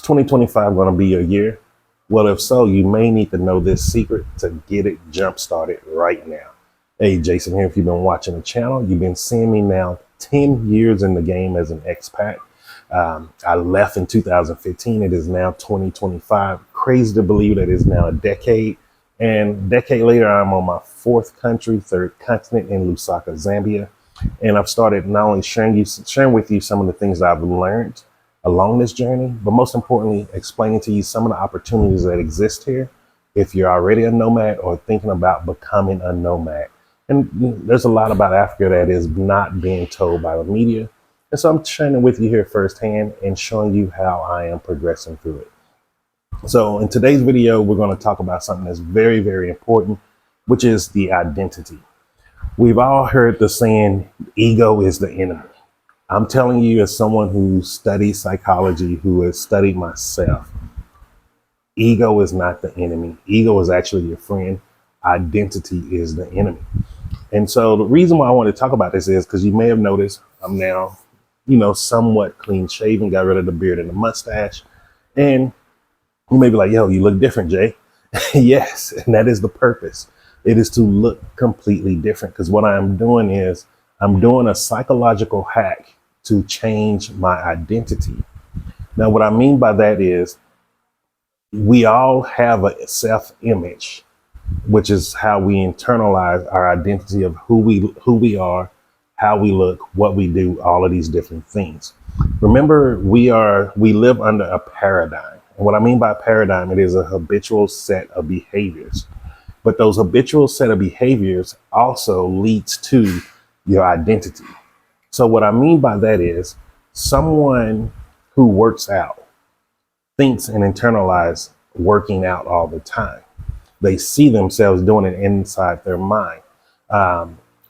2025 going to be your year? Well, if so, you may need to know this secret to get it jump started right now. Hey, Jason here. If you've been watching the channel, you've been seeing me now 10 years in the game as an expat. I left in 2015. It is now 2025. Crazy to believe that it's now a decade. And a decade later, I'm on my fourth country, third continent in Lusaka, Zambia. And I've started not only sharing with you some of the things that I've learned along this journey, but most importantly, explaining to you some of the opportunities that exist here if you're already a nomad or thinking about becoming a nomad. And there's a lot about Africa that is not being told by the media. And so I'm sharing it with you here firsthand and showing you how I am progressing through it. So in today's video, we're going to talk about something that's very, very important, which is the identity. We've all heard the saying, ego is the enemy. I'm telling you, as someone who studies psychology, who has studied myself, ego is not the enemy. Ego is actually your friend. Identity is the enemy. And so the reason why I want to talk about this is because you may have noticed I'm now, somewhat clean shaven, got rid of the beard and the mustache. And you may be like, yo, you look different, Jay. Yes, and that is the purpose. It is to look completely different, because what I'm doing is I'm doing a psychological hack to change my identity. Now, what I mean by that is we all have a self-image, which is how we internalize our identity of who we are, how we look, what we do, all of these different things. Remember, we live under a paradigm. And what I mean by paradigm, it is a habitual set of behaviors. But those habitual set of behaviors also leads to your identity. So what I mean by that is someone who works out thinks and internalizes working out all the time. They see themselves doing it inside their mind.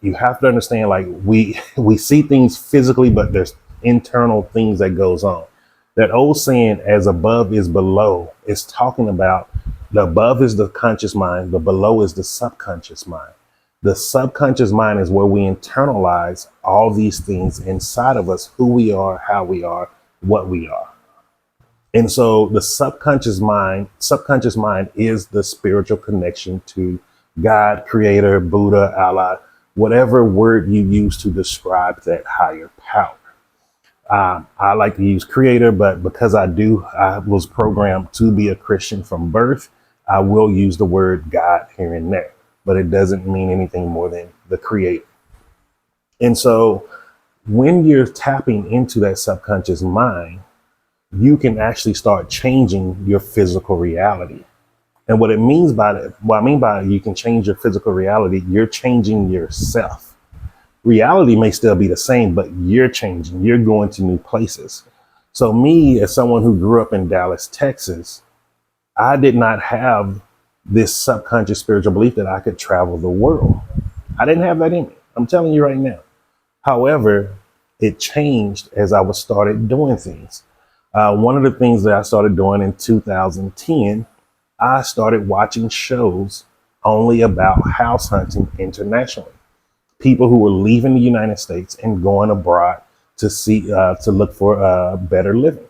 You have to understand, like we see things physically, but there's internal things that goes on. That old saying, as above is below, is talking about the above is the conscious mind, the below is the subconscious mind. The subconscious mind is where we internalize all these things inside of us, who we are, how we are, what we are. And so the subconscious mind is the spiritual connection to God, Creator, Buddha, Allah, whatever word you use to describe that higher power. I like to use Creator, but because I was programmed to be a Christian from birth, I will use the word God here and there, but it doesn't mean anything more than the Creator. And so when you're tapping into that subconscious mind, you can actually start changing your physical reality. And what it means by that, what I mean by you can change your physical reality, you're changing yourself. Reality may still be the same, but you're changing, you're going to new places. So me, as someone who grew up in Dallas, Texas, I did not have this subconscious spiritual belief that I could travel the world. I didn't have that in me. I'm telling you right now. However, it changed as I started doing things. One of the things that I started doing in 2010, I started watching shows only about house hunting internationally. People who were leaving the United States and going abroad to look for a better living.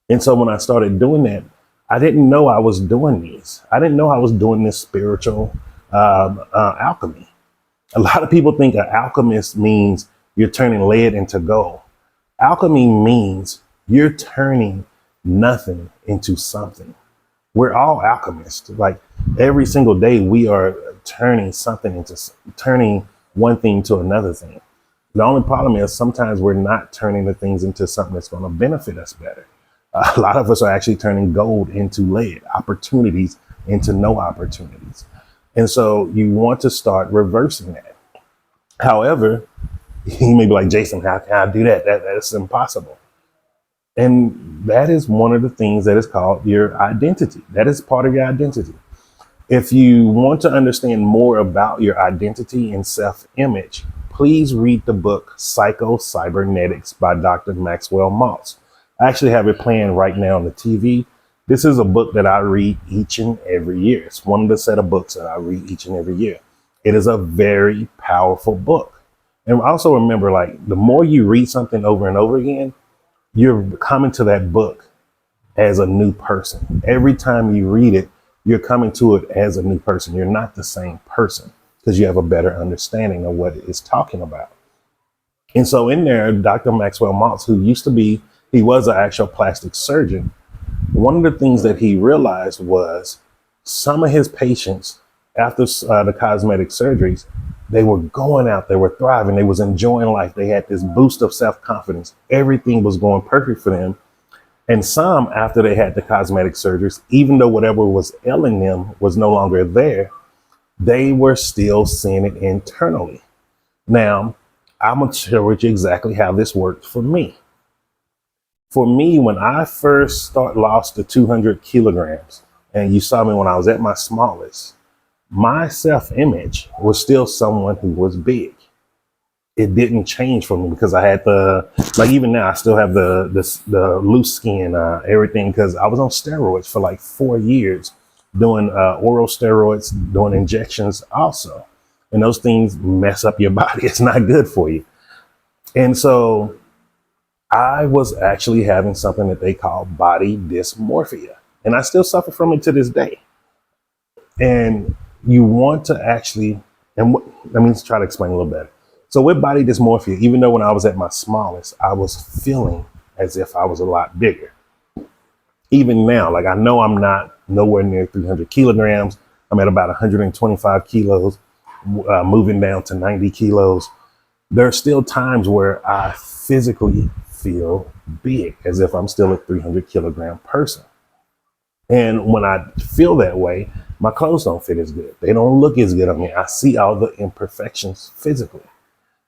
And so when I started doing that, I didn't know I was doing these. I didn't know I was doing this spiritual alchemy. A lot of people think an alchemist means you're turning lead into gold. Alchemy means you're turning nothing into something. We're all alchemists. Like every single day, we are turning one thing to another thing. The only problem is sometimes we're not turning the things into something that's going to benefit us better. A lot of us are actually turning gold into lead, opportunities into no opportunities. And so you want to start reversing that. However, you may be like, Jason, how can I do that? That's impossible. And that is one of the things that is called your identity. That is part of your identity. If you want to understand more about your identity and self-image, please read the book Psycho-Cybernetics by Dr. Maxwell Maltz. I actually have it playing right now on the TV. This is a book that I read each and every year. It's one of the set of books that I read each and every year. It is a very powerful book. And also remember, like, the more you read something over and over again, you're coming to that book as a new person. Every time you read it, you're coming to it as a new person. You're not the same person because you have a better understanding of what it's talking about. And so in there, Dr. Maxwell Maltz, who he was an actual plastic surgeon. One of the things that he realized was some of his patients after the cosmetic surgeries, they were going out, they were thriving, they was enjoying life. They had this boost of self-confidence. Everything was going perfect for them. And some, after they had the cosmetic surgeries, even though whatever was ailing them was no longer there, they were still seeing it internally. Now, I'm going to share with you exactly how this worked for me. For me, when I first lost the 200 kilograms, and you saw me when I was at my smallest, my self-image was still someone who was big. It didn't change for me because I had even now, I still have the loose skin, everything, because I was on steroids for like 4 years, doing oral steroids, doing injections also. And those things mess up your body. It's not good for you. And so I was actually having something that they call body dysmorphia. And I still suffer from it to this day. And you want to actually, let me try to explain a little better. So with body dysmorphia, even though when I was at my smallest, I was feeling as if I was a lot bigger. Even now, like I know I'm not nowhere near 300 kilograms. I'm at about 125 kilos, moving down to 90 kilos. There are still times where I physically feel big, as if I'm still a 300 kilogram person. And when I feel that way, my clothes don't fit as good. They don't look as good on me. I see all the imperfections physically.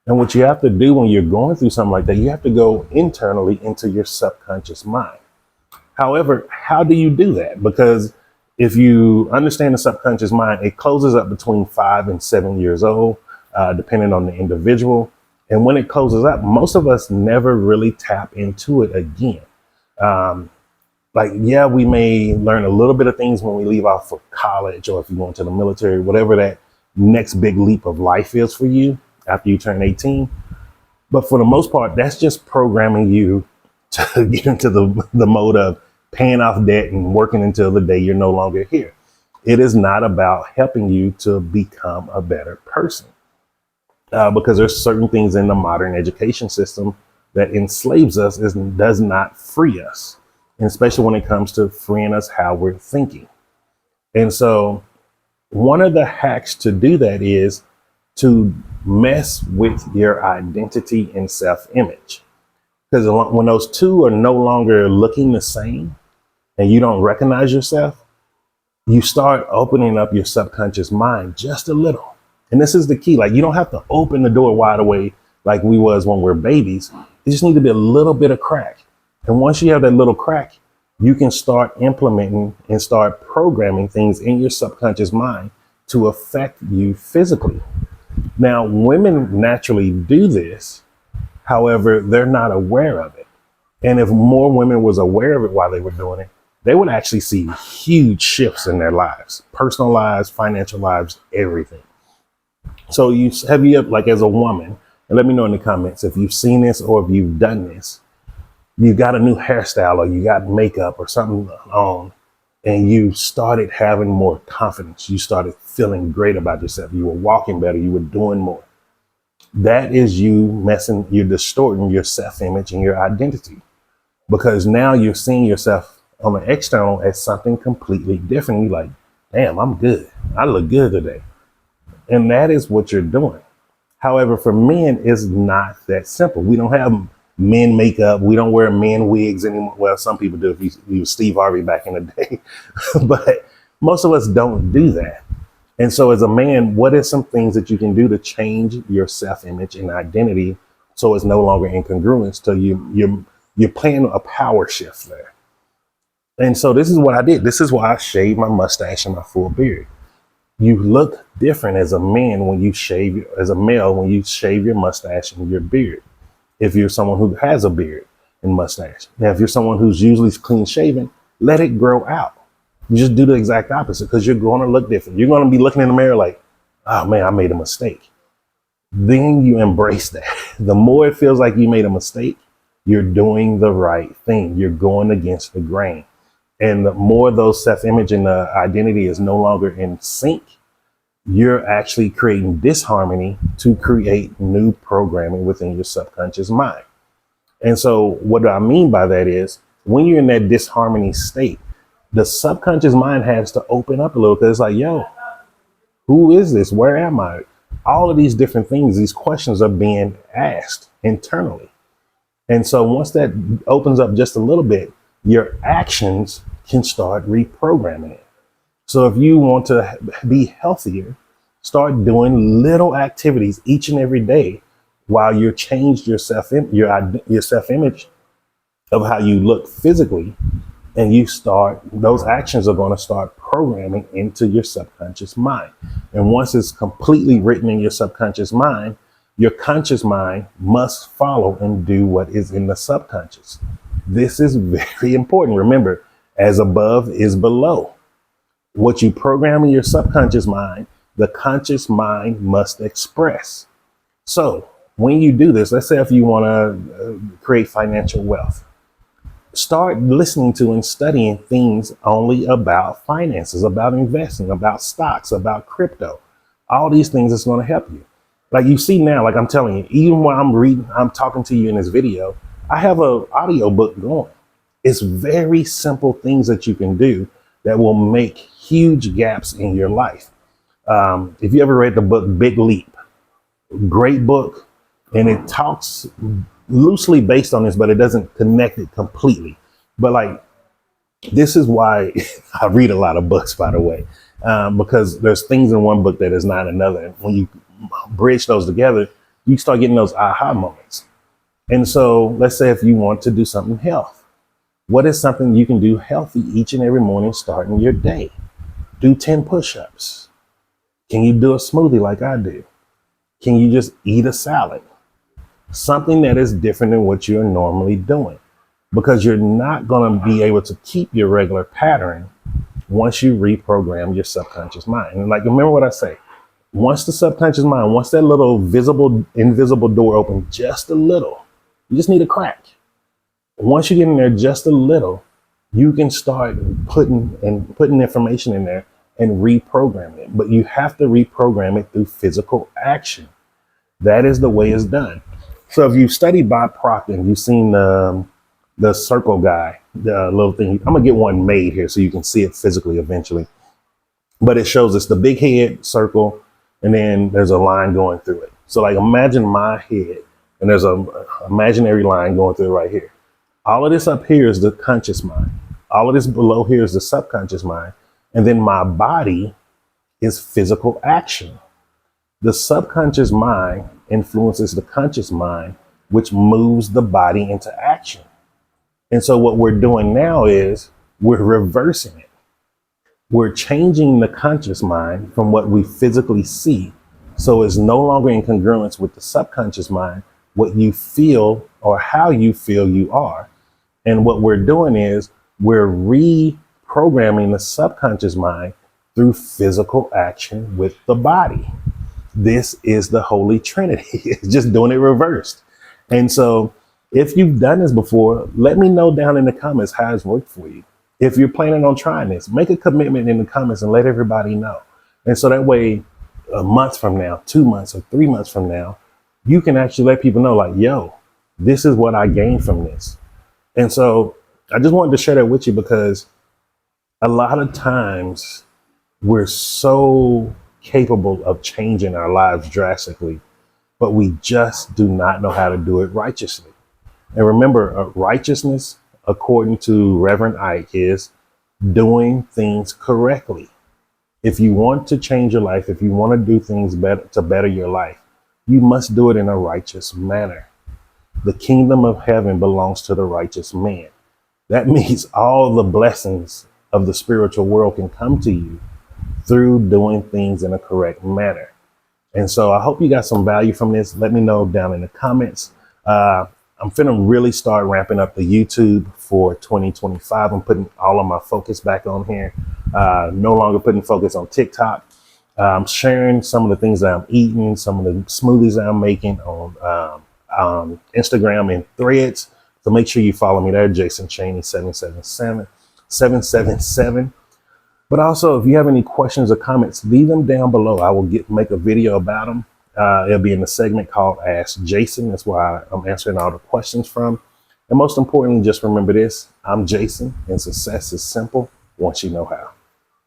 And what you have to do when you're going through something like that, you have to go internally into your subconscious mind. However, how do you do that? Because if you understand the subconscious mind, it closes up between 5 and 7 years old, depending on the individual. And when it closes up, most of us never really tap into it again. We may learn a little bit of things when we leave off for college, or if you go into the military, whatever that next big leap of life is for you after you turn 18. But for the most part, that's just programming you to get into the mode of paying off debt and working until the day you're no longer here. It is not about helping you to become a better person. Because there's certain things in the modern education system that enslaves us and does not free us. And especially when it comes to freeing us how we're thinking. And so one of the hacks to do that is to mess with your identity and self-image. Because when those two are no longer looking the same and you don't recognize yourself, you start opening up your subconscious mind just a little. And this is the key. Like, you don't have to open the door wide away like we was when we're babies. It just need to be a little bit of crack. And once you have that little crack, you can start implementing and start programming things in your subconscious mind to affect you physically. Now, women naturally do this. However, they're not aware of it. And if more women was aware of it while they were doing it, they would actually see huge shifts in their lives, personal lives, financial lives, everything. So like as a woman, and let me know in the comments if you've seen this or if you've done this. You got a new hairstyle or you got makeup or something on, and you started having more confidence. You started feeling great about yourself. You were walking better. You were doing more. That is you're distorting your self-image and your identity, because now you're seeing yourself on the external as something completely different. You're like, damn, I'm good. I look good today. And that is what you're doing. However, for men, it's not that simple. We don't have men makeup. We don't wear men wigs anymore. Well, some people do if you was Steve Harvey back in the day, but most of us don't do that. And so as a man, what are some things that you can do to change your self-image and identity so it's no longer incongruent? So you're playing a power shift there. And so this is what I did. This is why I shaved my mustache and my full beard. You look different as a man when you shave, as a male, when you shave your mustache and your beard. If you're someone who has a beard and mustache. Now, if you're someone who's usually clean shaven, let it grow out. You just do the exact opposite, because you're going to look different. You're going to be looking in the mirror like, oh man, I made a mistake. Then you embrace that. The more it feels like you made a mistake, you're doing the right thing. You're going against the grain. And the more those self-image and the identity is no longer in sync, you're actually creating disharmony to create new programming within your subconscious mind. And so what I mean by that is when you're in that disharmony state, the subconscious mind has to open up a little because it's like, yo, who is this? Where am I? All of these different things, these questions are being asked internally. And so once that opens up just a little bit, your actions can start reprogramming it. So if you want to be healthier, start doing little activities each and every day while you're changed your self-image of how you look physically, and those actions are going to start programming into your subconscious mind. And once it's completely written in your subconscious mind, your conscious mind must follow and do what is in the subconscious. This is very important. Remember, as above is below. What you program in your subconscious mind, the conscious mind must express. So when you do this, let's say if you want to create financial wealth, start listening to and studying things only about finances, about investing, about stocks, about crypto. All these things is going to help you. Like you see now, like I'm telling you, even when I'm talking to you in this video, I have an audio book going. It's very simple things that you can do that will make huge gaps in your life. If you ever read the book Big Leap, great book, and it talks loosely based on this, but it doesn't connect it completely. But like, this is why I read a lot of books, by the way, because there's things in one book that is not another. And when you bridge those together, you start getting those aha moments. And so let's say if you want to do something health, what is something you can do healthy each and every morning starting your day? Do 10 push-ups. Can you do a smoothie like I do? Can you just eat a salad? Something that is different than what you're normally doing, because you're not going to be able to keep your regular pattern once you reprogram your subconscious mind. And like, remember what I say, once the subconscious mind, once that little invisible door opens just a little, you just need a crack. Once you get in there just a little, you can start putting information in there and reprogram it. But you have to reprogram it through physical action. That is the way it's done. So if you've studied Bob Proctor and you've seen the circle guy, the little thing, I'm gonna get one made here so you can see it physically eventually. But it shows us the big head circle, and then there's a line going through it. So like imagine my head, and there's a imaginary line going through it right here. All of this up here is the conscious mind. All of this below here is the subconscious mind. And then my body is physical action. The subconscious mind influences the conscious mind, which moves the body into action. And so what we're doing now is we're reversing it. We're changing the conscious mind from what we physically see. So it's no longer in congruence with the subconscious mind, what you feel or how you feel you are. And what we're doing is we're reprogramming the subconscious mind through physical action with the body. This is the Holy Trinity. It's just doing it reversed. And so if you've done this before, let me know down in the comments how it's worked for you. If you're planning on trying this, make a commitment in the comments and let everybody know. And so that way, a month from now, 2 months or 3 months from now, you can actually let people know like, yo, this is what I gained from this. And so I just wanted to share that with you because a lot of times we're so capable of changing our lives drastically, but we just do not know how to do it righteously. And remember, righteousness, according to Reverend Ike, is doing things correctly. If you want to change your life, if you want to do things better to better your life, you must do it in a righteous manner. The kingdom of heaven belongs to the righteous man. That means all the blessings of the spiritual world can come to you through doing things in a correct manner. And so I hope you got some value from this. Let me know down in the comments. I'm finna really start ramping up the YouTube for 2025. I'm putting all of my focus back on here. No longer putting focus on TikTok. I'm sharing some of the things that I'm eating, some of the smoothies that I'm making on Instagram and Threads. So make sure you follow me there, Jason Chaney 777. 777. But also, if you have any questions or comments, leave them down below. I will make a video about them. It'll be in the segment called Ask Jason. That's why I'm answering all the questions from. And most importantly, just remember this: I'm Jason, and success is simple once you know how.